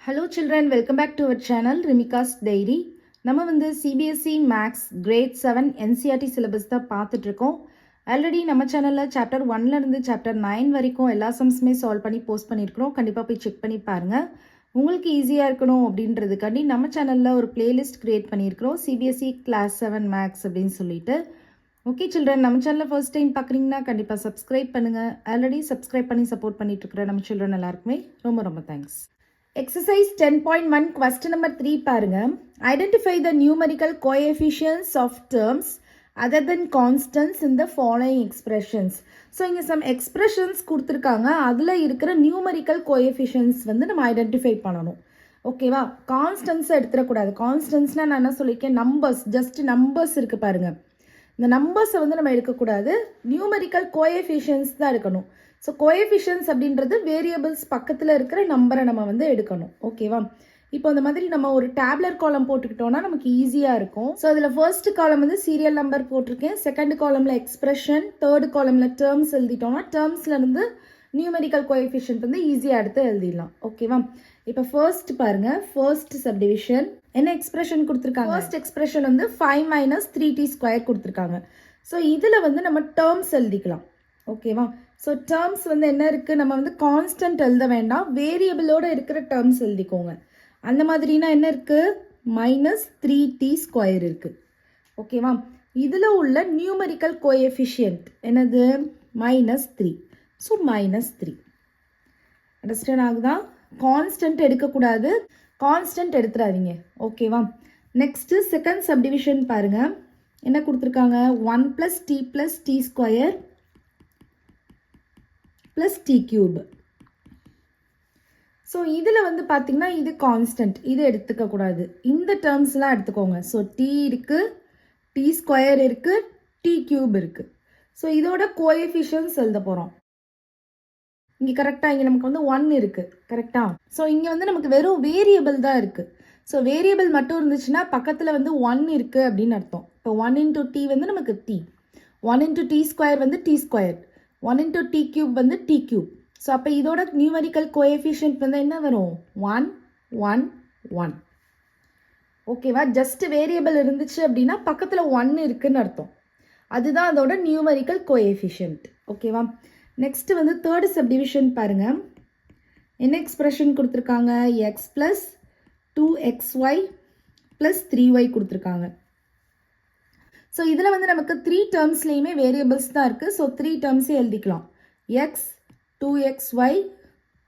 Hello children, welcome back to our channel Rimika's Diary. நம்ம வந்து CBSE Maths Grade 7 NCERT syllabus தான் பார்த்துட்டு இருக்கோம். ஆல்ரெடி நம்ம சேனலில் சாப்டர் 1ல இருந்து சாப்டர் 9 வரைக்கும் எல்லா சம்ஸுமே சால்வ் பண்ணி போஸ்ட் பண்ணியிருக்கிறோம். கண்டிப்பாக போய் செக் பண்ணி பாருங்கள். உங்களுக்கு ஈஸியாக இருக்கணும் அப்படின்றதுக்காண்டி நம்ம சேனலில் ஒரு பிளேலிஸ்ட் க்ரியேட் பண்ணியிருக்கிறோம். CBSE Class 7 Maths அப்படின்னு சொல்லிட்டு. ஓகே சில்ட்ரன், நம்ம சேனலில் ஃபர்ஸ்ட் டைம் பார்க்குறீங்கன்னா கண்டிப்பாக சப்ஸ்கிரைப் பண்ணுங்கள். ஆல்ரெடி சப்ஸ்கிரைப் பண்ணி சப்போர்ட் பண்ணிட்டு இருக்கிற நம்ம சில்ட்ரன் எல்லாருக்குமே ரொம்ப ரொம்ப தேங்க்ஸ். Exercise 10.1 question number 3 பாருங்க. Identify the numerical coefficients of terms other than constants in the following expressions. So இங்க some expressions கொடுத்திருக்காங்க. அதுல இருக்கிற numerical coefficients வந்து நம்ம identify பண்ணணும். ஓகேவா? கான்ஸ்டன்ஸ் எடுத்துடக்கூடாது. கான்ஸ்டன்ஸ்னா நான் என்ன சொல்லியிருக்கேன், நம்பர்ஸ், ஜஸ்ட் நம்பர்ஸ் இருக்கு பாருங்க. இந்த நம்பர்ஸை வந்து நம்ம எடுக்கக்கூடாது, நியூமரிக்கல் கோஎஃபிஷியன்ஸ் தான் எடுக்கணும். ஸோ கோஎஃபிஷியன்ஸ் அப்படின்றது வேரியபிள்ஸ் பக்கத்தில் இருக்கிற நம்பரை நம்ம வந்து எடுக்கணும். ஓகேவா? இப்போ அந்த மாதிரி நம்ம ஒரு டேப்லர் காலம் போட்டுக்கிட்டோம்னா நமக்கு ஈஸியாக இருக்கும். ஸோ அதில் ஃபர்ஸ்ட் காலம் வந்து சீரியல் நம்பர் போட்டிருக்கேன், செகண்ட் காலமில் எக்ஸ்பிரஷன், தேர்ட் காலமில் டேர்ம்ஸ் எழுதிட்டோம்னா டேர்ம்ஸ்லேருந்து நியூமரிக்கல் கோஎஃபிஷியன்ட் வந்து ஈஸியாக எடுத்து எழுதிடலாம். ஓகேவா? இப்போ ஃபர்ஸ்ட் பாருங்க, ஃபர்ஸ்ட் சப்டிவிஷன் என்ன எக்ஸ்பிரஷன் கொடுத்துருக்காங்க? ஃபர்ஸ்ட் எக்ஸ்பிரஷன் வந்து 5 - 3t² கொடுத்துருக்காங்க. ஸோ இதில் வந்து நம்ம டேர்ம்ஸ் எழுதிக்கலாம். ஓகேவா? ஸோ டேர்ம்ஸ் வந்து என்ன இருக்குது, நம்ம வந்து கான்ஸ்டன்ட் எழுத வேண்டாம், வேரியபிளோட இருக்கிற டேர்ம்ஸ் எழுதிக்கோங்க. அந்த மாதிரினா என்ன இருக்குது, -3t² இருக்குது. ஓகேவா? இதில் உள்ள நியூமரிக்கல் கோஎஃபிஷியன்ட் என்னது, -3. ஸோ -3. அண்டர்ஸ்டாண்ட் ஆகுதா? கான்ஸ்டன்ட் எடுக்கக்கூடாது, கான்ஸ்டன்ட் எடுத்துடாதீங்க. ஓகேவா? நெக்ஸ்ட்டு செகண்ட் சப்டிவிஷன் பாருங்கள், என்ன கொடுத்துருக்காங்க, 1 + t + t² + t³. ஸோ இதில் வந்து பார்த்தீங்கன்னா இது கான்ஸ்டன்ட், இது எடுத்துக்கக்கூடாது, இந்த டேர்ம்ஸ்லாம் எடுத்துக்கோங்க. ஸோ t இருக்குது, t² இருக்குது, t³ இருக்குது. ஸோ இதோட கோஎஃபிஷியன்ஸ் எழுத போகிறோம். இங்கே கரெக்டாக இங்கே நமக்கு வந்து 1 இருக்குது, கரெக்டாக? ஸோ இங்கே வந்து நமக்கு வெறும் வேரியபிள் தான் இருக்குது. ஸோ வேரியபிள் மட்டும் இருந்துச்சுன்னா பக்கத்தில் வந்து 1 இருக்குது அப்படின்னு அர்த்தம். இப்போ 1 × t வந்து நமக்கு t, 1 × t² வந்து t², 1 × t³ வந்து t³. ஸோ அப்போ இதோட நியூமரிக்கல் கோஎஃபிஷியன்ட் வந்து என்ன வரும், 1 1 1. ஓகேவா? ஜஸ்ட் வேரியபிள் இருந்துச்சு அப்படின்னா பக்கத்தில் 1 இருக்குன்னு அர்த்தம். அதுதான் அதோட நியூமரிக்கல் கோஎஃபிஷியன்ட். ஓகேவா? நெக்ஸ்ட் வந்து தேர்ட் சப்டிவிஷன் பாருங்க, என்ன எக்ஸ்பிரஷன் கொடுத்துருக்காங்க, x + 2xy + 3y கொடுத்துருக்காங்க. ஸோ இதில் வந்து நமக்கு 3 டேர்ம்ஸ்லேயுமே வேரியபிள்ஸ் தான் இருக்குது. ஸோ 3 டேர்ம்ஸே எழுதிக்கலாம், x 2xy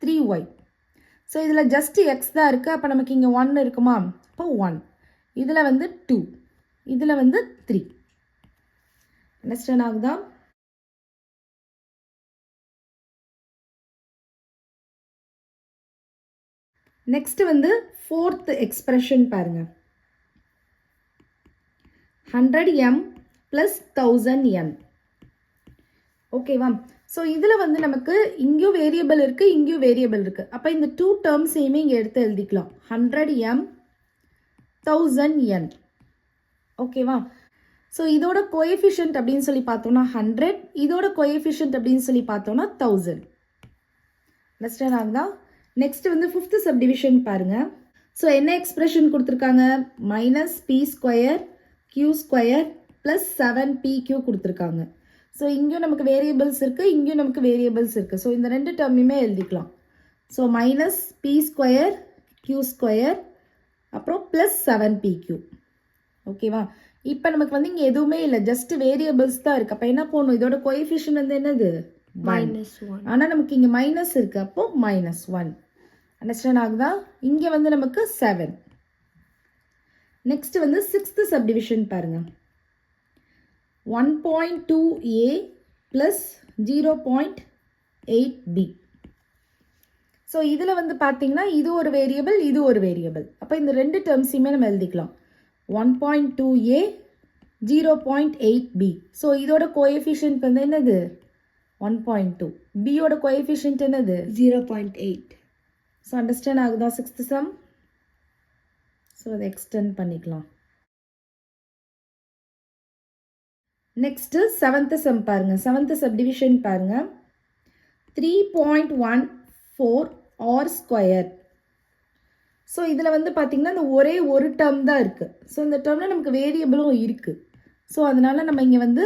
3y. ஸோ இதில் ஜஸ்ட் எக்ஸ் தான் இருக்குது, அப்போ நமக்கு இங்கே 1 இருக்குமா, அப்போ 1, இதில் வந்து 2, இதில் வந்து 3. அண்டர்ஸ்டாண்ட் ஆகுதா? நெக்ஸ்ட் வந்து ஃபோர்த் எக்ஸ்பிரஷன் பாருங்க, 100m + 1000m. ஓகேவா? ஸோ இதில் வந்து நமக்கு இங்கேயும் வேரியபிள் இருக்குது, இங்கேயும் வேரியபிள் இருக்குது. அப்போ இந்த 2 டேர்ம்ஸையுமே இங்கே எடுத்து எழுதிக்கலாம், 100m 1000n. ஓகேவா? ஸோ இதோட கோஎஃபிஷியன்ட் அப்படின்னு சொல்லி பார்த்தோம்னா 100, இதோட கோஎஃபிஷியன்ட் அப்படின்னு சொல்லி பார்த்தோம்னா 1000. அண்டர்ஸ்டாண்ட் ஆகுதா? நெக்ஸ்ட் வந்து ஃபிஃப்த் சப்டிவிஷன் பாருங்க. ஸோ என்ன எக்ஸ்பிரஷன் கொடுத்துருக்காங்க, -p² q² + 7pq கொடுத்துருக்காங்க. ஸோ இங்கேயும் நமக்கு வேரியபிள்ஸ் இருக்குது, இங்கேயும் நமக்கு வேரியபிள்ஸ் இருக்குது. ஸோ இந்த 2 டேர்மையுமே எழுதிக்கலாம். ஸோ -p² q² அப்புறம் +7pq. ஓகேவா? இப்போ நமக்கு வந்து இங்கே எதுவுமே இல்லை, ஜஸ்ட் வேரியபிள்ஸ் தான் இருக்குது. அப்போ என்ன போகணும், இதோட கோஎஃபிஷியன்ட் வந்து என்னது, -1. ஆனால் நமக்கு இங்கே மைனஸ் இருக்குது, அப்போ -1. அண்டர்ஸ்டாண்ட் ஆகுதா? இங்கே வந்து நமக்கு 7. நெக்ஸ்ட் வந்து சிக்ஸ்த் சப்டிவிஷன் பாருங்க, 1.2a + 0.8b. ஸோ இதில் வந்து பார்த்தீங்கன்னா இது ஒரு வேரியபிள், இது ஒரு வேரியபிள். அப்போ இந்த 2 டேர்ம்ஸையுமே நம்ம எழுதிக்கலாம், 1.2a 0.8b. ஸோ இதோட கோஎஃபிஷியன்ட் வந்து என்னது, 1.2. பியோட கோஎஃபிஷியன்ட் என்னது, 0.8. ஸோ அண்டர்ஸ்டாண்ட் ஆகுதா சிக்ஸ்த் சம்? ஸோ அதை எக்ஸ்டெண்ட் பண்ணிக்கலாம். நெக்ஸ்ட்டு செவன்த் சம் பாருங்க, செவன்த் சப்டிவிஷன் பாருங்க, 3.14 r square. ஸோ இதில் வந்து பார்த்திங்கன்னா இந்த ஒரே ஒரு டேர்ம் தான் இருக்குது. ஸோ இந்த டேர்மில் நமக்கு வேரியபிளும் இருக்குது. ஸோ அதனால் நம்ம இங்கே வந்து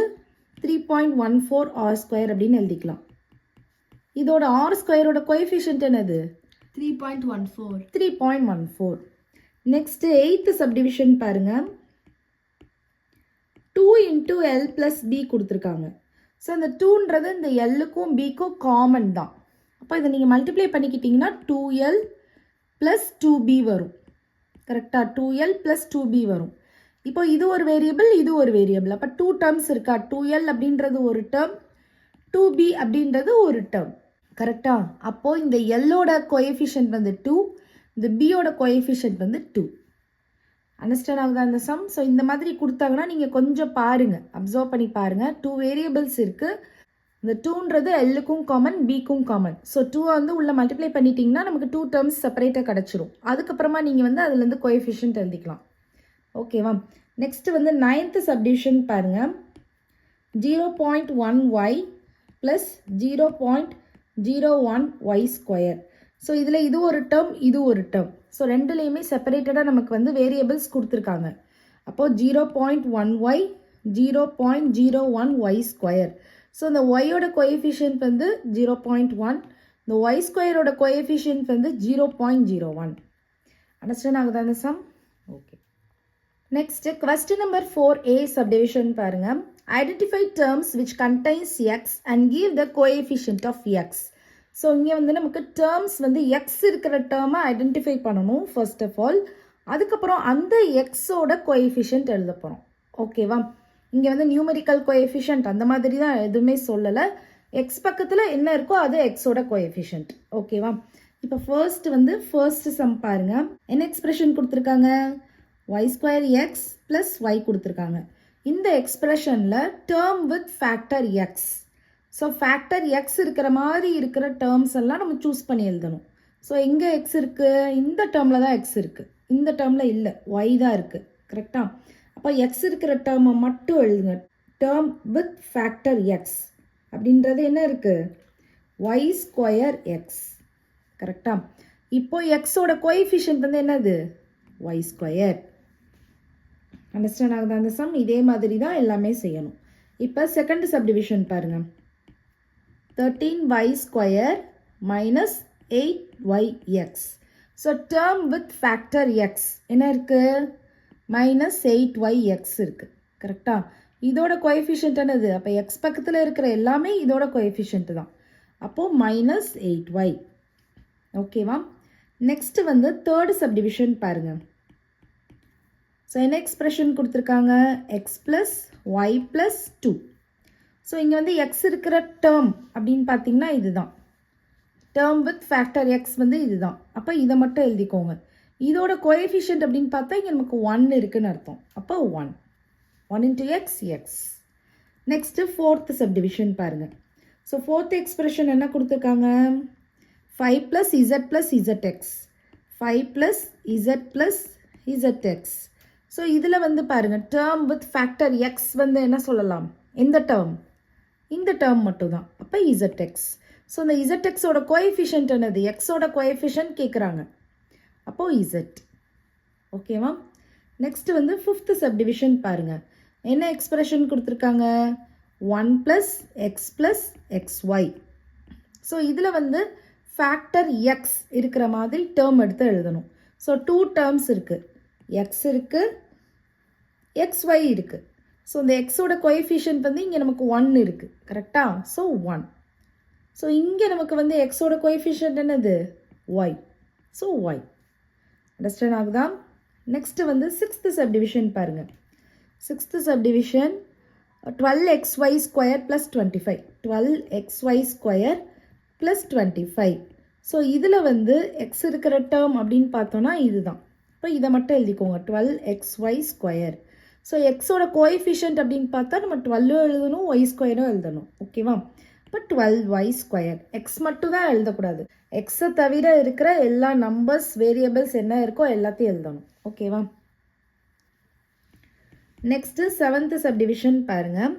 3.14 ஆர் ஸ்கொயர் அப்படின்னு எழுதிக்கலாம். இதோட ஆர் ஸ்கொயரோட கோஎஃபிஷியன்ட் என்னது? 3.14. நெக்ஸ்ட்டு 8th சப்டிவிஷன் பாருங்கள். 2 into L plus B கொடுத்துருக்காங்க. ஸோ இந்த 2ன்றது இந்த Lக்கும் Bக்கும் காமன் தான். அப்போ இதை நீங்கள் மல்டிப்ளை பண்ணிக்கிட்டிங்கன்னா 2L plus 2B வரும். கரெக்டாக 2L plus 2B வரும். இப்போ இது ஒரு வேரியபிள், இது ஒரு வேரியபிள். அப்போ 2 டேர்ம்ஸ் இருக்கா? 2L அப்படின்றது ஒரு டேர்ம், 2B அப்படின்றது ஒரு டேர்ம். கரெக்டாக? அப்போது இந்த Lோட கோஎஃபிஷியன்ட் வந்து 2, இந்த Bயோட கோஎஃபிஷியன்ட் வந்து 2. அண்டர்ஸ்டாண்ட் ஆகுதா இந்த சம்? ஸோ இந்த மாதிரி கொடுத்தாங்கன்னா நீங்கள் கொஞ்சம் பாருங்கள், அப்சர்வ் பண்ணி பாருங்கள். 2 வேரியபிள்ஸ் இருக்குது. இந்த 2ன்றது Lக்கும் காமன், Bக்கும் காமன். ஸோ 2 வந்து உள்ளே மல்டிப்ளை பண்ணிட்டீங்கன்னா நமக்கு 2 டேர்ம்ஸ் செப்பரேட்டாக கிடச்சிரும். அதுக்கப்புறமா நீங்கள் வந்து அதுலேருந்து கோஎஃபிஷியன்ட் எழுதிக்கலாம். ஓகேவா? நெக்ஸ்ட் வந்து 9th சப்டிவிஷன் பாருங்கள். 0.1y plus 0.01y square. So இதில் இது ஒரு டேர்ம், இது ஒரு டேர்ம். ஸோ ரெண்டுலேயுமே செப்பரேட்டடாக நமக்கு வந்து வேரியபிள்ஸ் கொடுத்துருக்காங்க. அப்போது 0.1y 0.01y ஸ்கொயர். ஸோ இந்த ஒய்யோட கோஎஃபிஷியன்ட் வந்து 0.1, இந்த ஒய் ஸ்கொயரோட கோஎஃபிஷியன்ட் வந்து 0.01. அண்டர்ஸ்டாண்ட் ஆகுதா இந்த sum? Okay. Next question number 4a subdivision பாருங்க. Identify terms which contains x and give the coefficient of x. So இங்கே வந்து நமக்கு டேர்ம்ஸ் வந்து எக்ஸ் இருக்கிற டேர்மை ஐடென்டிஃபை பண்ணணும் ஃபர்ஸ்ட் ஆஃப் ஆல். அதுக்கப்புறம் அந்த எக்ஸோட கோஎஃபிஷியன்ட் எழுத போகிறோம். ஓகேவா? இங்கே வந்து நியூமெரிக்கல் கோஎஃபிஷியன்ட் அந்த மாதிரி தான் எதுவுமே சொல்லலை. எக்ஸ் பக்கத்தில் என்ன இருக்கோ அது எக்ஸோட கோஎஃபிஷியன்ட். ஓகேவா? இப்போ ஃபர்ஸ்ட் சம் பாருங்க. என்ன எக்ஸ்பிரஷன் கொடுத்துருக்காங்க? y square x plus y கொடுத்துருக்காங்க. இந்த எக்ஸ்பிரஷனில் term with factor x. So factor x இருக்கிற மாதிரி இருக்கிற டேர்ம்ஸ் எல்லாம் நம்ம சூஸ் பண்ணி எழுதணும். ஸோ எங்கே எக்ஸ் இருக்குது? இந்த டேர்மில் தான் எக்ஸ் இருக்குது, இந்த டேர்மில் இல்லை, ஒய் தான் இருக்குது. கரெக்டாக? அப்போ எக்ஸ் இருக்கிற டேர்மை மட்டும் எழுதுங்க. டேர்ம் வித் ஃபேக்டர் எக்ஸ் அப்படின்றது என்ன இருக்குது? Y square X. கரெக்டாக? இப்போ எக்ஸோட கோஎஃபிஷியன்ட் வந்து என்னது? Y square. அண்டர்ஸ்டாண்ட் ஆகுதா அந்த சம்? இதே மாதிரி தான் எல்லாமே செய்யணும். இப்போ செகண்ட் சப்டிவிஷன் பாருங்கள். 13y square minus 8yx. So term with factor X என்ன இருக்குது? மைனஸ் 8yx இருக்குது. கரெக்டாக? இதோட கோஎஃபிஷியன்ட் என்னது? அப்போ எக்ஸ் பக்கத்தில் இருக்கிற எல்லாமே இதோட கோஎஃபிஷியன்ட் தான். அப்போது மைனஸ் 8y. ஓகேவா? நெக்ஸ்ட் வந்து தேர்ட் சப்டிவிஷன் பாருங்கள். ஸோ என்ன எக்ஸ்பிரஷன் கொடுத்துருக்காங்க? X plus Y plus 2. So இங்கே வந்து எக்ஸ் இருக்கிற டேர்ம் அப்படின்னு பார்த்தீங்கன்னா இதுதான். டேர்ம் வித் ஃபேக்டர் எக்ஸ் வந்து இதுதான். அப்போ இதை மட்டும் எழுதிக்கோங்க. இதோட கோஎஃபிஷியன்ட் அப்படின்னு பார்த்தா இங்கே நமக்கு 1 இருக்குன்னு அர்த்தம். அப்போ 1 into X X. Next fourth subdivision பாருங்கள். ஸோ ஃபோர்த் எக்ஸ்பிரஷன் என்ன கொடுத்துருக்காங்க? 5 plus Z plus ZX. 5 plus Z plus ZX. So இதில் வந்து பாருங்கள், டேர்ம் வித் ஃபேக்டர் எக்ஸ் வந்து என்ன சொல்லலாம்? எந்த டேர்ம்? இந்த டேர்ம் மட்டும் தான். அப்போ இசட்எக்ஸ். ஸோ இந்த இசட்எக்ஸோட கோஎஃபிஷியன்ட் என்னது? எக்ஸோட கோஎஃபிஷியன்ட் கேட்குறாங்க. அப்போது இசட். ஓகேவா? நெக்ஸ்ட் வந்து ஃபிஃப்த் சப்டிவிஷன் பாருங்கள். என்ன எக்ஸ்பிரஷன் கொடுத்துருக்காங்க? 1 plus X plus XY. So இதில் வந்து ஃபேக்டர் எக்ஸ் இருக்கிற மாதிரி டேர்ம் எடுத்து எழுதணும். ஸோ 2 டேர்ம்ஸ் இருக்குது. எக்ஸ் இருக்குது, எக்ஸ்ஒய் இருக்குது. ஸோ இந்த எக்ஸோட கோஎஃபிஷியன்ட் வந்து இங்கே நமக்கு 1 இருக்குது. கரெக்டாக? ஸோ 1. ஸோ இங்கே நமக்கு வந்து எக்ஸோட கோஎஃபிஷியன்ட் என்னது? ஒய். So Y. அண்டர்ஸ்டாண்ட் ஆகுதா? நெக்ஸ்ட்டு வந்து சிக்ஸ்த்து சப்டிவிஷன் பாருங்கள். Sixth subdivision 12xy square plus 25. 12xy square plus 25. So இதில் வந்து எக்ஸ் இருக்கிற டேர்ம் அப்படின்னு பார்த்தோன்னா இதுதான். இப்போ இதை மட்டும் எழுதிக்கோங்க. 12xy square. ஸோ எக்ஸோட கோஎஃபிஷியன்ட் அப்படின்னு பார்த்தா நம்ம 12 எழுதணும், ஒய் ஸ்கொயரும் எழுதணும். ஓகேவா? இப்போ 12y ஸ்கொயர். எக்ஸ் மட்டும் தான் எழுதக்கூடாது. எக்ஸை தவிர இருக்கிற எல்லா நம்பர்ஸ் வேரியபிள்ஸ் என்ன இருக்கோ எல்லாத்தையும் எழுதணும். ஓகேவா? நெக்ஸ்ட்டு செவன்த் சப்டிவிஷன் பாருங்கள்.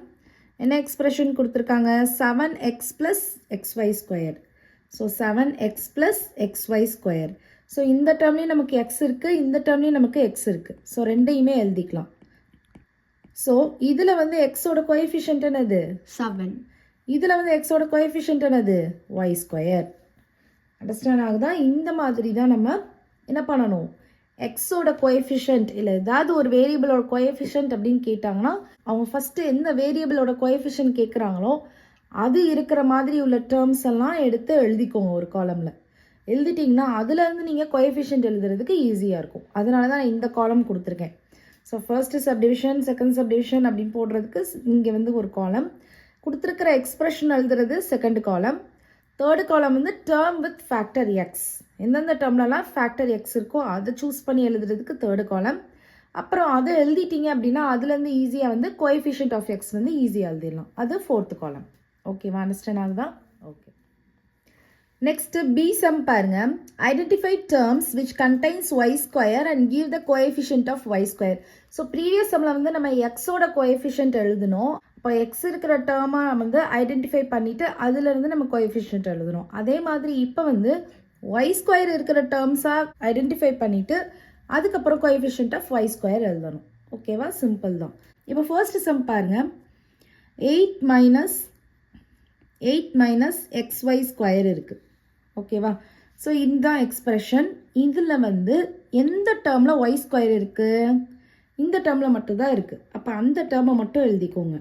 என்ன எக்ஸ்பிரஷன் கொடுத்துருக்காங்க? 7x plus xy square. So 7x plus xy square. So இந்த டேர்ம்லேயும் நமக்கு எக்ஸ் இருக்குது, இந்த டேர்ம்லேயும் நமக்கு எக்ஸ் இருக்குது. ஸோ ரெண்டையுமே எழுதிக்கலாம். ஸோ இதில் வந்து எக்ஸோட கோஎஃபிஷியன்ட் என்னது? 7. இதில் வந்து எக்ஸோட கோஎஃபிஷியன்ட் என்னது? Y square. அண்டர்ஸ்டாண்ட் ஆகுதா? இந்த மாதிரி தான் நம்ம என்ன பண்ணணும், எக்ஸோட கோஎஃபிஷியன்ட் இல்லை ஏதாவது ஒரு வேரியபிளோட கோஎஃபிஷியன்ட் அப்படின்னு கேட்டாங்கன்னா அவங்க ஃபஸ்ட்டு எந்த வேரியபிளோட கோஎஃபிஷியன்ட் கேட்குறாங்களோ அது இருக்கிற மாதிரி உள்ள டேர்ம்ஸ் எல்லாம் எடுத்து எழுதிக்கோங்க ஒரு காலமில். எழுதிட்டிங்கன்னா அதுலேருந்து நீங்கள் கோஎஃபிஷியன்ட் எழுதுறதுக்கு ஈஸியாக இருக்கும். அதனால தான் நான் இந்த காலம் கொடுத்துருக்கேன். So first subdivision, second subdivision அப்படின்னு போடுறதுக்கு இங்கே வந்து ஒரு காலம் கொடுத்துருக்கிற, எக்ஸ்பிரஷன் எழுதுறது செகண்ட் காலம், தேர்டு காலம் வந்து டேர்ம் வித் ஃபேக்டர் எக்ஸ். எந்தெந்த டேர்ம்லலாம் ஃபேக்டர் எக்ஸ் இருக்கோ அதை சூஸ் பண்ணி எழுதுறதுக்கு தேர்டு காலம். அப்புறம் அதை எழுதிட்டீங்க அப்படின்னா அதுலேருந்து ஈஸியாக வந்து கோஎஃபிஷியன்ட் ஆஃப் எக்ஸ் வந்து ஈஸியாக எழுதிடலாம். அது ஃபோர்த்து காலம். ஓகேவா? அண்டர்ஸ்டாண்ட் ஆகுதா? ஓகே. நெக்ஸ்ட்டு பி சம் பாருங்க. Identify terms which contains Y square and give the coefficient of y square. So previous சம்மில் வந்து நம்ம எக்ஸோட கோஎஃபிஷியன்ட் எழுதணும். இப்போ எக்ஸ் இருக்கிற டேர்மாக வந்து ஐடென்டிஃபை பண்ணிவிட்டு அதுலேருந்து நம்ம கோஎஃபிஷியன்ட் எழுதணும். அதே மாதிரி இப்போ வந்து ஒய் ஸ்கொயர் இருக்கிற டேர்ம்ஸாக ஐடென்டிஃபை பண்ணிவிட்டு அதுக்கப்புறம் கோஎஃபிஷியன்ட் ஆஃப் ஒய் ஸ்கொயர் எழுதணும். ஓகேவா? சிம்பிள் தான். இப்போ ஃபர்ஸ்ட் சம் பாருங்கள். 8 மைனஸ் xy ஸ்கொயர் இருக்குது. ஓகேவா? ஸோ இதுதான் எக்ஸ்பிரஷன். இதில் வந்து எந்த டேர்மில் ஒய் ஸ்கொயர் இருக்குது? இந்த டேர்மில் மட்டும்தான் இருக்குது. அப்போ அந்த டேர்மை மட்டும் எழுதிக்கோங்க.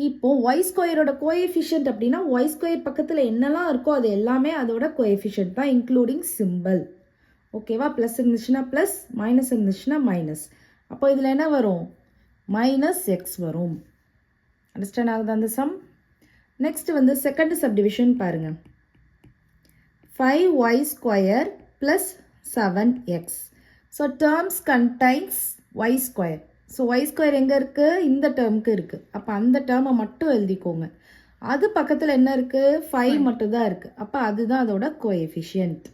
இப்போது ஒய் ஸ்கொயரோட கோஎஃபிஷியன்ட் அப்படின்னா ஒய் ஸ்கொயர் பக்கத்தில் என்னெல்லாம் இருக்கோ அது எல்லாமே அதோட கோஎஃபிஷியன்ட் தான், இன்க்ளூடிங் சிம்பிள். ஓகேவா? ப்ளஸ் இருந்துச்சுன்னா ப்ளஸ், மைனஸ் இருந்துச்சுன்னா மைனஸ். அப்போ இதில் என்ன வரும்? மைனஸ் எக்ஸ் வரும். அண்டர்ஸ்டாண்ட் ஆகுது அந்த சம்? நெக்ஸ்ட் வந்து செகண்ட் சப்டிவிஷன் பாருங்கள். 5y square plus 7x. So terms contains Y square. So Y square எங்கே இருக்குது? இந்த டேர்முக்கு இருக்குது. அப்போ அந்த டேர்மை மட்டும் எழுதிக்கோங்க. அது பக்கத்தில் என்ன இருக்குது? 5 மட்டும்தான் இருக்குது. அப்போ அதுதான் அதோட கோஎஃபிஷியன்ட்.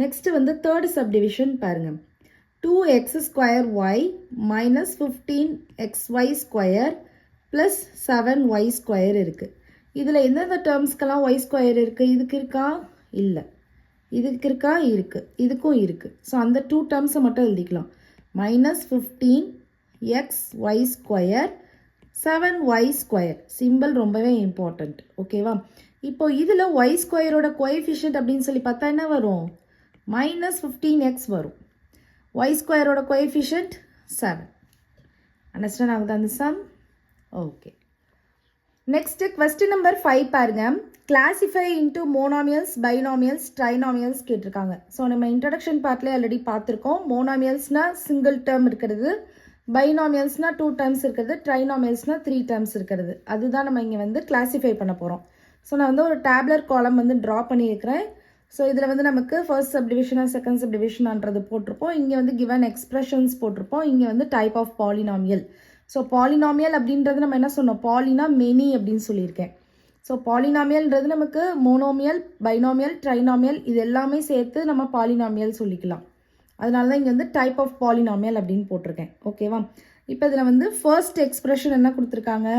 நெக்ஸ்ட்டு வந்து தேர்ட் சப்டிவிஷன் பாருங்கள். 2x square Y minus 15xy square plus 7y square இருக்குது. இதில் எந்தெந்த டேர்ம்ஸ்க்கெல்லாம் ஒய் ஸ்கொயர் இருக்குது? இதுக்கு இருக்கா? இல்லை. இதுக்கு இருக்கா? இருக்குது. இதுக்கும் இருக்குது. ஸோ அந்த 2 டேர்ம்ஸை மட்டும் எழுதிக்கலாம். Minus 15xy square 7y square. Simple ரொம்பவே இம்பார்ட்டண்ட். ஓகேவா? இப்போ இதில் ஒய் ஸ்கொயரோட கோஎஃபிஷியன்ட் அப்படின்னு சொல்லி பார்த்தா என்ன வரும்? மைனஸ் 15x வரும். ஒய் ஸ்கொயரோட கோஎஃபிஷியன்ட் 7. அண்டர்ஸ்டாண்ட் ஆகுது அந்த sum? Okay. Next question number 5 பாருங்க. கிளாசிஃபை இன்ட்டு மோனாமியல்ஸ், பைனாமியல்ஸ், ட்ரைனாமியல்ஸ் கேட்டிருக்காங்க. ஸோ நம்ம இன்ட்ரடக்ஷன் பார்ட்லேயே ஆல்ரெடி பார்த்துருக்கோம். மோனாமியல்ஸ்னால் சிங்கிள் டேர்ம் இருக்கிறது, பைனாமியல்ஸ்னால் 2 டேர்ம்ஸ் இருக்கிறது, ட்ரைனாமியல்ஸ்னால் 3 டேர்ம்ஸ் இருக்கிறது. அதுதான் நம்ம இங்கே வந்து கிளாசிஃபை பண்ண போகிறோம். ஸோ நான் வந்து ஒரு டேப்லர் காலம் வந்து ட்ரா பண்ணியிருக்கிறேன். ஸோ இதில் வந்து நமக்கு ஃபர்ஸ்ட் சப்டிவிஷனாக செகண்ட் சப்டிவிஷனான்றது போட்டிருப்போம். இங்கே வந்து கிவன் எக்ஸ்பிரஷன்ஸ் போட்டிருப்போம். இங்கே வந்து type of polynomial. So polynomial அப்படின்றது நம்ம என்ன சொன்னோம்? பாலினா மெனி அப்படின்னு சொல்லியிருக்கேன். ஸோ பாலினாமியல்ன்றது நமக்கு மோனோமியல், பைனாமியல், ட்ரைனாமியல் இது எல்லாமே சேர்த்து நம்ம பாலினாமியல் சொல்லிக்கலாம். அதனால தான் இங்கே வந்து டைப் ஆஃப் பாலினாமியல் அப்படின்னு போட்டிருக்கேன். ஓகேவா? இப்போ இதில் வந்து ஃபர்ஸ்ட் எக்ஸ்பிரஷன் என்ன கொடுத்துருக்காங்க?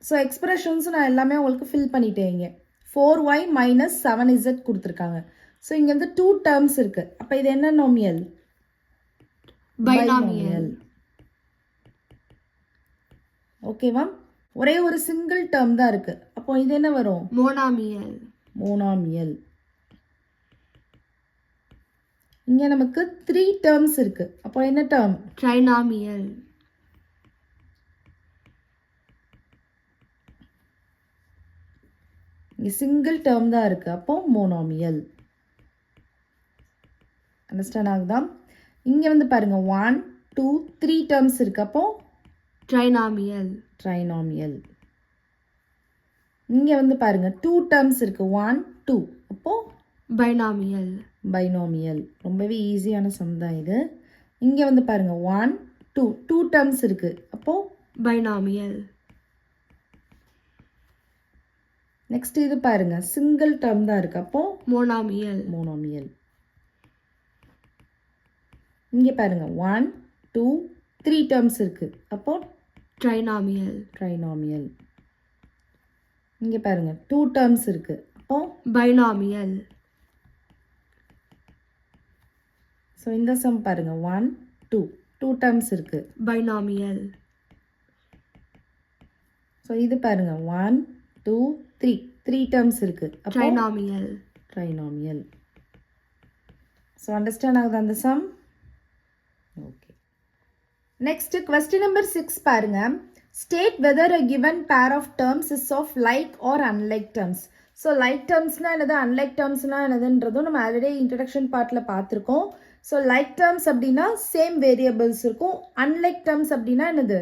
ஸோ எக்ஸ்பிரஷன்ஸ் நான் எல்லாமே உங்களுக்கு ஃபில் பண்ணிட்டேன். இங்கே 4y மைனஸ் 7z கொடுத்துருக்காங்க. ஸோ இங்கே வந்து 2 டேர்ம்ஸ் இருக்குது. அப்போ இது என்ன நோமியல்? பைனாமியல். ஓகேவா? ஒரே ஒரு சிங்கிள் டேர்ம் தான் இருக்குது. அப்போ இது என்ன வரும்? மோனாமியல். மோனாமியல். இங்கே நமக்கு 3 டேர்ம்ஸ் இருக்குது. அப்போ என்ன டேர்ம்? ட்ரைனாமியல். இங்கே சிங்கிள் டேர்ம் தான் இருக்குது. அப்போ மோனாமியல். அண்டர்ஸ்டாண்ட் ஆகுதா? இங்கே வந்து பாருங்கள் 1 2 3 டேர்ம்ஸ் இருக்குது. அப்போ ட்ரைனாமியல். ட்ரைனாமியல். இங்கே வந்து பாருங்க 2 டேர்ம்ஸ் இருக்குது. 1 2. அப்போ பைனாமியல். பைனாமியல். ரொம்பவே ஈஸியான சம் தான் இது. இங்கே வந்து பாருங்க 1 2 2 டேர்ம்ஸ் இருக்குது. அப்போ பைனாமியல். நெக்ஸ்ட் இது பாருங்க சிங்கிள் டேர்ம் தான் இருக்குது. அப்போ மோனாமியல். மோனோமியல். இங்கே பாருங்க 1 2 3 டேர்ம்ஸ் இருக்குது. அப்போ ட்ரைனாமியல். ட்ரைனாமியல். இங்கே பாருங்க 2 டேர்ம்ஸ் இருக்குது. அப்போ பைனாமியல். ஸோ இந்த சம் பாருங்கள் 1 2 2 டேர்ம்ஸ் இருக்குது. binomial, ஸோ இது பாருங்கள் 1 2 3 3 டேர்ம்ஸ் இருக்குது. அப்போ trinomial, ட்ரைனாமியல். ஸோ அண்டர்ஸ்டாண்ட் ஆகுது அந்த sum. Okay, next question number 6 பாருங்க. State whether a given pair of terms is of like or unlike terms. So like டேர்ம்ஸ்னால் என்னது, அன்லைக் டேர்ம்ஸ்னால் என்னதுன்றதும் நம்ம ஆல்ரெடி இன்ட்ரடக்ஷன் பார்ட்டில் பார்த்துருக்கோம். ஸோ லைக் டேர்ம்ஸ் அப்படின்னா சேம் வேரியபிள்ஸ் இருக்கும். அன்லைக் டேர்ம்ஸ் அப்படின்னா என்னது,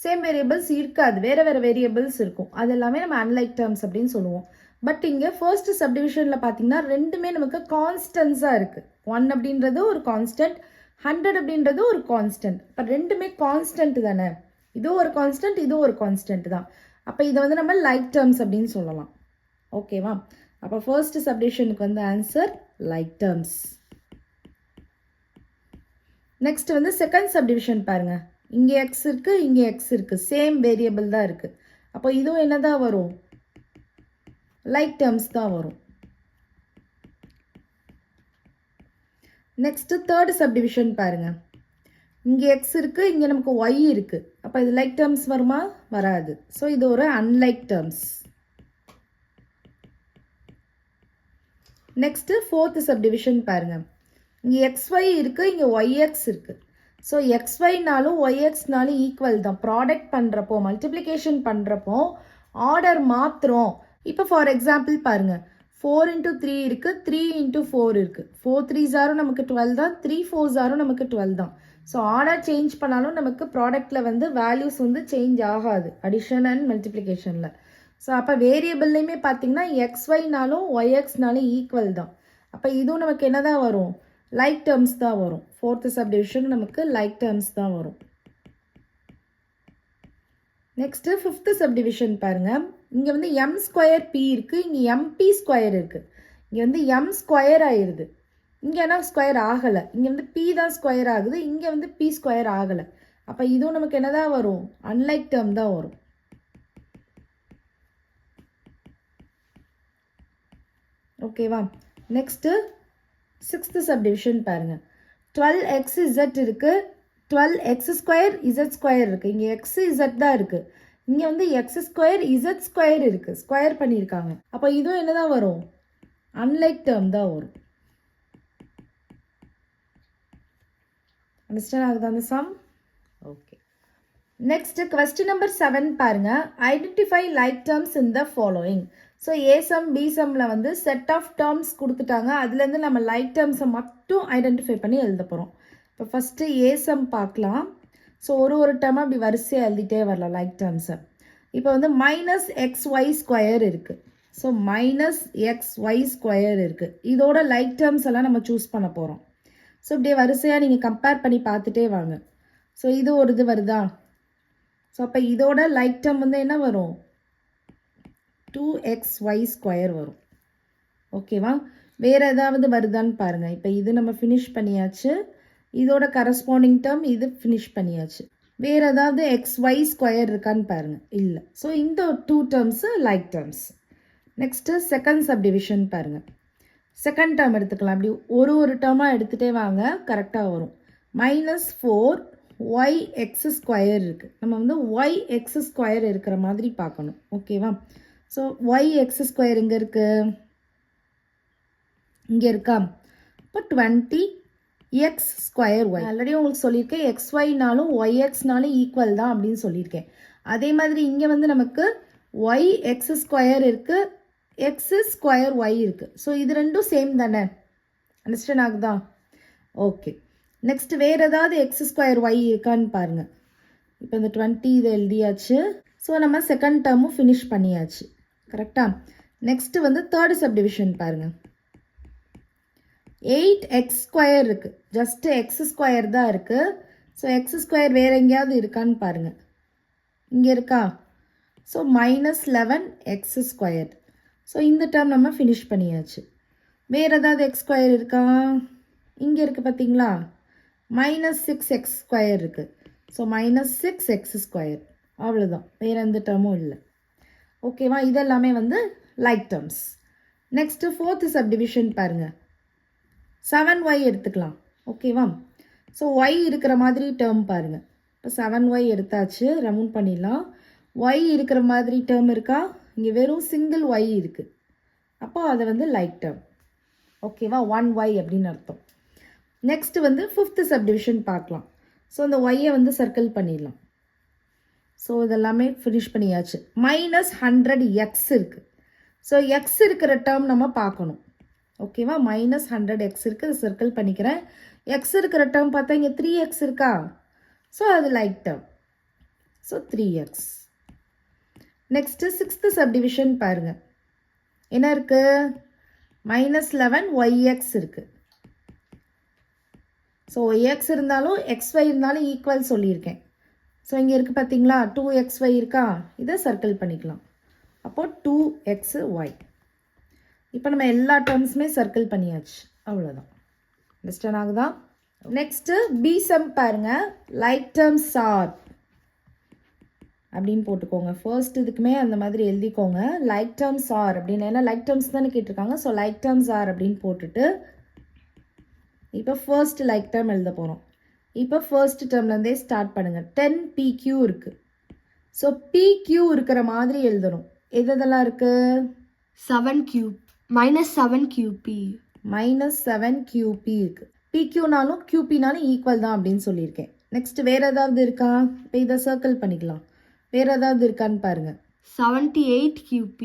சேம் வேரியபிள்ஸ் இருக்காது, வேறு வேறு வேரியபிள்ஸ் இருக்கும். அது எல்லாமே நம்ம அன்லைக் டேர்ம்ஸ் அப்படின்னு சொல்லுவோம். பட் இங்கே ஃபர்ஸ்ட் சப்டிவிஷனில் பார்த்தீங்கன்னா ரெண்டுமே நமக்கு கான்ஸ்டன்ஸாக இருக்குது. 1 அப்படின்றது ஒரு கான்ஸ்டன்ட், 100 அப்படின்றது ஒரு கான்ஸ்டன்ட். இப்போ ரெண்டுமே கான்ஸ்டன்ட் தானே, இதுவும் ஒரு கான்ஸ்டன்ட் இதுவும் ஒரு கான்ஸ்டன்ட் தான். அப்போ இதை வந்து நம்ம லைக் டேர்ம்ஸ் அப்படின்னு சொல்லலாம். ஓகேவா? அப்போ ஃபர்ஸ்ட் சப்டிவிஷனுக்கு வந்து ஆன்சர் லைக் டேர்ம்ஸ். நெக்ஸ்ட் வந்து செகண்ட் சப்டிவிஷன் பாருங்க. இங்கே எக்ஸ் இருக்குது, இங்கே எக்ஸ் இருக்குது, சேம் வேரியபிள் தான் இருக்குது. அப்போ இதுவும் என்ன தான் வரும், லைக் டேர்ம்ஸ் தான் வரும். நெக்ஸ்ட் தேர்ட் சப்டிவிஷன் பாருங்க. இங்கே எக்ஸ் இருக்குது, இங்கே நமக்கு ஒய் இருக்குது. அப்போ இது லைக் டேர்ம்ஸ் வருமா, வராது. ஸோ இது ஒரு unlike terms. Next fourth subdivision பாருங்க. இங்கே எக்ஸ்ஒய் இருக்குது, இங்கே ஒய்எக்ஸ் இருக்குது. ஸோ எக்ஸ்ஒய்னாலும் ஒய்எக்ஸ்னாலும் ஈக்குவல் தான். ப்ராடக்ட் பண்ணுறப்போ, மல்டிப்ளிகேஷன் பண்ணுறப்போ ஆர்டர் மாத்திரம். இப்போ ஃபார் எக்ஸாம்பிள் பாருங்கள், 4 into 3 இருக்குது, 3 into 4 இருக்குது. 4 3s நமக்கு 12 தான், 3 4s நமக்கு 12 தான். ஸோ ஆர்டர் சேஞ்ச் பண்ணாலும் நமக்கு ப்ராடக்டில் வந்து வேல்யூஸ் வந்து சேஞ்ச் ஆகாது, அடிஷன் அண்ட் மல்டிப்ளிகேஷனில். ஸோ அப்போ வேரியபிள்லையுமே பார்த்தீங்கன்னா எக்ஸ்ஒய்னாலும் ஒய்எக்ஸ்னாலும் ஈக்குவல் தான். அப்போ இதுவும் நமக்கு என்ன தான் வரும், லைக் டேர்ம்ஸ் தான் வரும். ஃபோர்த்து சப்டிவிஷன் நமக்கு லைக் டேர்ம்ஸ் தான் வரும். நெக்ஸ்ட்டு ஃபிஃப்த்து சப்டிவிஷன் பாருங்கள். இங்கே வந்து எம் ஸ்கொயர் பி இருக்குது, இங்கே எம்பி ஸ்கொயர் இருக்குது. இங்கே வந்து எம் ஸ்கொயர் ஆயிடுது, இங்கே என்ன ஸ்கொயர் ஆகலை. இங்கே வந்து பி தான் ஸ்கொயர் ஆகுது, இங்கே வந்து பி ஸ்கொயர் ஆகலை. அப்போ இதுவும் நமக்கு என்ன தான் வரும், அன்லைக் டேர்ம் தான் வரும். ஓகேவா? நெக்ஸ்ட்டு சிக்ஸ்த்து சப்டிவிஷன் பாருங்கள். 12xz இருக்குது, 12x ஸ்கொயர் இசட் ஸ்கொயர் இருக்குது. இங்கே எக்ஸ் இசட் தான் இருக்குது, இங்கே வந்து எக்ஸ் ஸ்கொயர் இசட் ஸ்கொயர் இருக்குது, ஸ்கொயர் பண்ணியிருக்காங்க. அப்போ இதுவும் என்ன தான் வரும், அன்லைக் டேர்ம் தான் வரும். அண்டர்ஸ்டாண்ட் ஆகுது அந்த sum? Okay, next question number 7 பாருங்க. Identify like terms in the following. So A sum B சம்மில் வந்து செட் ஆஃப் டேர்ம்ஸ் கொடுத்துட்டாங்க, அதுலேருந்து நம்ம லைக் டேர்ம்ஸை மட்டும் ஐடென்டிஃபை பண்ணி எழுத போகிறோம். இப்போ ஃபஸ்ட்டு ஏ சம் பார்க்கலாம். ஸோ ஒரு டேர்மாக அப்படி வரிசையாக எழுதிட்டே வரலாம் லைக் டேர்ம்ஸை. இப்போ வந்து மைனஸ் எக்ஸ் ஒய் ஸ்கொயர் இருக்குது. So minus X Y square இருக்குது. இதோட லைக் டேர்ம்ஸ் எல்லாம் நம்ம சூஸ் பண்ண போகிறோம். ஸோ இப்படியே வரிசையாக நீங்கள் கம்பேர் பண்ணி பார்த்துட்டே வாங்க. ஸோ இது ஒரு இது வருதா, ஸோ அப்போ இதோட லைக் டேர்ம் வந்து என்ன வரும், 2xy ஸ்கொயர் வரும். ஓகேவா? வேறு ஏதாவது வருதான்னு பாருங்கள். இப்போ இது நம்ம ஃபினிஷ் பண்ணியாச்சு, இதோட கரஸ்பாண்டிங் டேர்ம் இது ஃபினிஷ் பண்ணியாச்சு. வேறு ஏதாவது xy ஸ்கொயர் இருக்கான்னு பாருங்கள், இல்லை. ஸோ இந்த 2 terms like terms. Next second subdivision பாருங்கள். செகண்ட் டேர்ம் எடுத்துக்கலாம், அப்படி ஒரு டேர்மாக எடுத்துகிட்டே வாங்க, கரெக்டாக வரும். -4yx ஸ்கொயர் இருக்குது. நம்ம வந்து yx ஸ்கொயர் இருக்கிற மாதிரி பார்க்கணும். ஓகேவா? ஸோ yx ஸ்கொயர் இங்கே இருக்குது, இங்கே இருக்கா? இப்போ 20x ஸ்கொயர் ஒய். ஆல்ரெடி உங்களுக்கு சொல்லியிருக்கேன், xyனாலும் yxனாலும் ஈக்குவல் தான் அப்படின்னு சொல்லியிருக்கேன். அதே மாதிரி இங்கே வந்து நமக்கு yx ஸ்கொயர் இருக்குது, எக்ஸ் ஸ்கொயர் ஒய் இருக்குது. ஸோ இது ரெண்டும் சேம் தானே, அண்டர்ஸ்டாண்ட் ஆகுதா? ஓகே, நெக்ஸ்ட் வேறு ஏதாவது எக்ஸ் ஸ்கொயர் ஒய் இருக்கான்னு பாருங்கள். இப்போ இந்த 20 இதை எழுதியாச்சு. ஸோ நம்ம செகண்ட் டேர்மும் ஃபினிஷ் பண்ணியாச்சு, கரெக்டாக? நெக்ஸ்ட்டு வந்து தேர்டு சப்டிவிஷன் பாருங்கள். 8x ஸ்கொயர் இருக்குது, ஜஸ்ட்டு எக்ஸ் ஸ்கொயர் தான் இருக்குது. ஸோ எக்ஸ் ஸ்கொயர் வேறு எங்கேயாவது இருக்கான்னு பாருங்கள், இங்கே இருக்கா? So -11x square. ஸோ இந்த டேர்ம் நம்ம ஃபினிஷ் பண்ணியாச்சு. வேறு ஏதாவது எக்ஸ் ஸ்கொயர் இருக்கா? இங்கே இருக்குது பார்த்தீங்களா, -6x ஸ்கொயர் இருக்குது. ஸோ -6x ஸ்கொயர், அவ்வளோதான், வேறு எந்த டேர்மும் இல்லை. ஓகேவா? இதெல்லாமே வந்து like terms. Next fourth subdivision பாருங்கள். 7y எடுத்துக்கலாம். ஓகேவா? ஸோ ஒய் இருக்கிற மாதிரி டேர்ம் பாருங்கள். இப்போ 7y எடுத்தாச்சு, ரவுண்ட் பண்ணிடலாம். ஒய் இருக்கிற மாதிரி டேர்ம் இருக்கா? இங்கே வெறும் சிங்கிள் ஒய் இருக்குது. அப்போ அதை வந்து லைக் டேர்ம். ஓகேவா? 1y அப்படின்னு அர்த்தம். நெக்ஸ்ட் வந்து ஃபிஃப்த் சப்டிவிஷன் பார்க்கலாம். ஸோ அந்த ஒய்யை வந்து சர்க்கிள் பண்ணிடலாம். ஸோ இதெல்லாமே ஃபினிஷ் பண்ணியாச்சு. -100x இருக்குது. ஸோ எக்ஸ் இருக்கிற டேர்ம் நம்ம பார்க்கணும். ஓகேவா? -100x இருக்குது, அதை சர்க்கிள் பண்ணிக்கிறேன். எக்ஸ் இருக்கிற டேர்ம் பார்த்தா இங்கே 3x இருக்கா? ஸோ அது like term. So 3x. Next sixth subdivision பாருங்கள். என்ன இருக்குது? -11yx இருக்குது. ஸோ yx இருந்தாலும் xy இருந்தாலும் ஈக்குவல் சொல்லியிருக்கேன். ஸோ இங்கே இருக்குது பார்த்தீங்களா? 2xy இருக்கா? இதை சர்க்கிள் பண்ணிக்கலாம். அப்போது 2xy. இப்போ நம்ம எல்லா டேர்ம்ஸுமே சர்க்கிள் பண்ணியாச்சு. அவ்வளோதான். அண்டர்ஸ்டாண்ட் ஆகுதா? நெக்ஸ்ட்டு பி சம் பாருங்கள். லைக் டேர்ம்ஸ் ஆர் அப்படின்னு போட்டுக்கோங்க. ஃபர்ஸ்ட் இதுக்குமே அந்த மாதிரி எழுதிக்கோங்க. லைக் டேர்ம்ஸ் ஆர் அப்படின்னு. ஏன்னா லைக் டேர்ம்ஸ் தானே கேட்டிருக்காங்க. ஸோ லைக் டேர்ம்ஸ் ஆர் அப்படின்னு போட்டுட்டு இப்போ ஃபர்ஸ்ட் லைக் டேர்ம் எழுத போகிறோம். இப்போ ஃபர்ஸ்ட் டேர்ம்லேருந்தே ஸ்டார்ட் பண்ணுங்கள். 10pq இருக்குது. ஸோ pq இருக்கிற மாதிரி எழுதணும். எதெல்லாம் இருக்குது? 7q -7qp -7qp இருக்குது. pqனாலும் qpனாலும் ஈக்குவல் தான் அப்படின்னு சொல்லியிருக்கேன். நெக்ஸ்ட் வேறு ஏதாவது இருக்கா? இப்போ இதை சர்க்கிள் பண்ணிக்கலாம். வேறு ஏதாவது இருக்கான்னு பாருங்கள். 78qp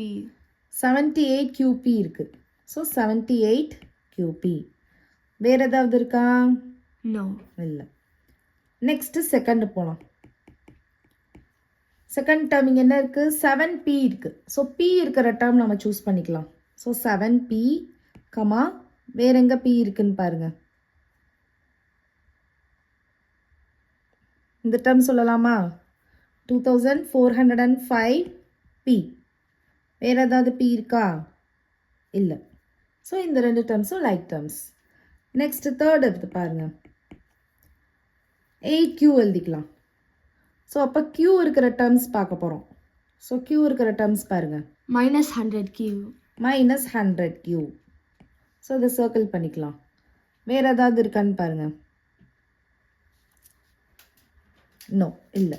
78qp இருக்குது. So 78qp. வேறு ஏதாவது இருக்கா? no இல்லை. நெக்ஸ்ட்டு செகண்ட் போகலாம். செகண்ட் டேர்ம் இங்கே என்ன இருக்குது? 7p இருக்குது. ஸோ p இருக்கிற டேர்ம் நம்ம சூஸ் பண்ணிக்கலாம். ஸோ 7p, கமா வேற எங்கே p இருக்குன்னு பாருங்கள். இந்த டேர்ம் சொல்லலாமா? 2405p. வேறு ஏதாவது p இருக்கா? இல்லை. ஸோ இந்த ரெண்டு டேர்ம்ஸும் லைக் டேர்ம்ஸ். நெக்ஸ்ட் தேர்ட் எடுத்து பாருங்கள். 8q எழுதிக்கலாம். ஸோ அப்போ q இருக்கிற டேர்ம்ஸ் பார்க்க போகிறோம். ஸோ q இருக்கிற டேர்ம்ஸ் பாருங்கள். -100q -100q. ஸோ இதை சர்க்கிள் பண்ணிக்கலாம். வேறு ஏதாவது இருக்கான்னு பாருங்கள். நோ, இல்லை.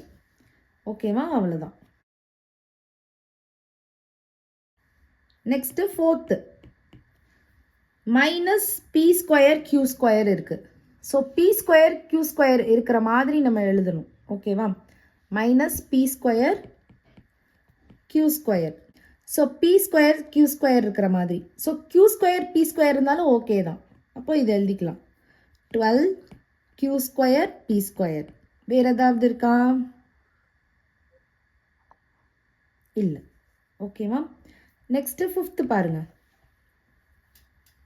ஓகேவா? அவ்வளோதான். நெக்ஸ்ட்டு ஃபோர்த்து -p²q² இருக்குது. ஸோ p²q² இருக்கிற மாதிரி நம்ம எழுதணும். ஓகேவா? -p²q². ஸோ p²q² இருக்கிற மாதிரி. ஸோ q² p² இருந்தாலும் ஓகே தான். அப்போ இதை எழுதிக்கலாம். 12q² p². வேறு ஏதாவது இருக்கா? இல்லை. ஓகேவா? நெக்ஸ்ட்டு ஃபிஃப்த்து பாருங்கள்.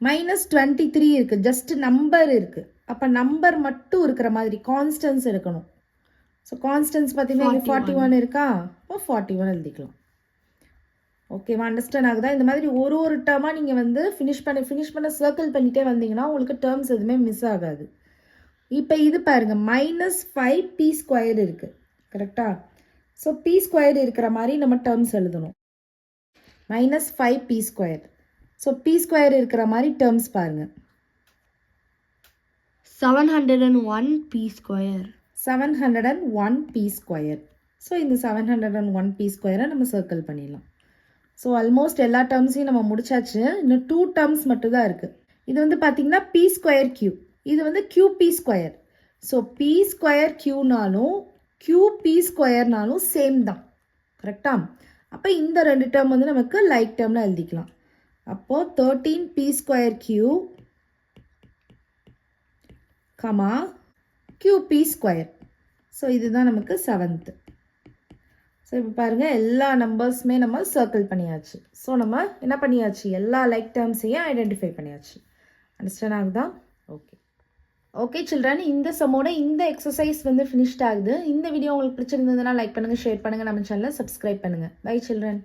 -23 இருக்குது. ஜஸ்ட் நம்பர் இருக்குது. அப்போ நம்பர் மட்டும் இருக்கிற மாதிரி கான்ஸ்டன்ஸ் எடுக்கணும். ஸோ கான்ஸ்டன்ஸ் பார்த்தீங்கன்னா இங்கே 41 இருக்கா? அப்போ 41 எழுதிக்கலாம். ஓகேவா? அண்டர்ஸ்டாண்ட் ஆகுதா? இந்த மாதிரி ஒரு ஒரு டேர்மாக நீங்கள் வந்து ஃபினிஷ் பண்ண சர்க்கிள் பண்ணிகிட்டே வந்தீங்கன்னா உங்களுக்கு டேர்ம்ஸ் எதுவுமே மிஸ் ஆகாது. இப்போ இது பாருங்கள். -5p² இருக்குது. கரெக்டா? ஸோ p² இருக்கிற மாதிரி நம்ம டேர்ம்ஸ் எழுதணும். -5p². ஸோ p² இருக்கிற மாதிரி டேர்ம்ஸ் பாருங்கள். 701p². 701p². ஸோ இந்த 701p² நம்ம சர்க்கிள் பண்ணிடலாம். ஸோ ஆல்மோஸ்ட் எல்லா டேர்ம்ஸையும் நம்ம முடிச்சாச்சு. இன்னும் 2 டேர்ம்ஸ் மட்டும்தான் இருக்குது. இது வந்து பார்த்தீங்கன்னா p²q. இது வந்து qp². ஸோ p²qனாலும் qp²னாலும் சேம் தான். கரெக்டா? அப்போ இந்த ரெண்டு டேர்ம் வந்து நமக்கு லைக் டேர்மில் எழுதிக்கலாம். அப்போது 13p²q, கமா qp². ஸோ இதுதான் நமக்கு 7th. ஸோ இப்போ பாருங்கள், எல்லா நம்பர்ஸுமே நம்ம சர்க்கிள் பண்ணியாச்சு. ஸோ நம்ம என்ன பண்ணியாச்சு? எல்லா லைக் டேர்ம்ஸையும் ஐடென்டிஃபை பண்ணியாச்சு. அண்டர்ஸ்டாண்ட் ஆகுதா? ஓகே. ஓகே சில்ட்ரன், இந்த சம்மோட இந்த எக்ஸசைஸ் வந்து ஃபினிஷ்ட் ஆகுது. இந்த வீடியோ உங்களுக்கு பிடிச்சிருந்ததுன்னா லைக் பண்ணுங்கள், ஷேர் பண்ணுங்கள், நம்ம சேனலை சப்ஸ்கிரைப் பண்ணுங்கள். Bye children.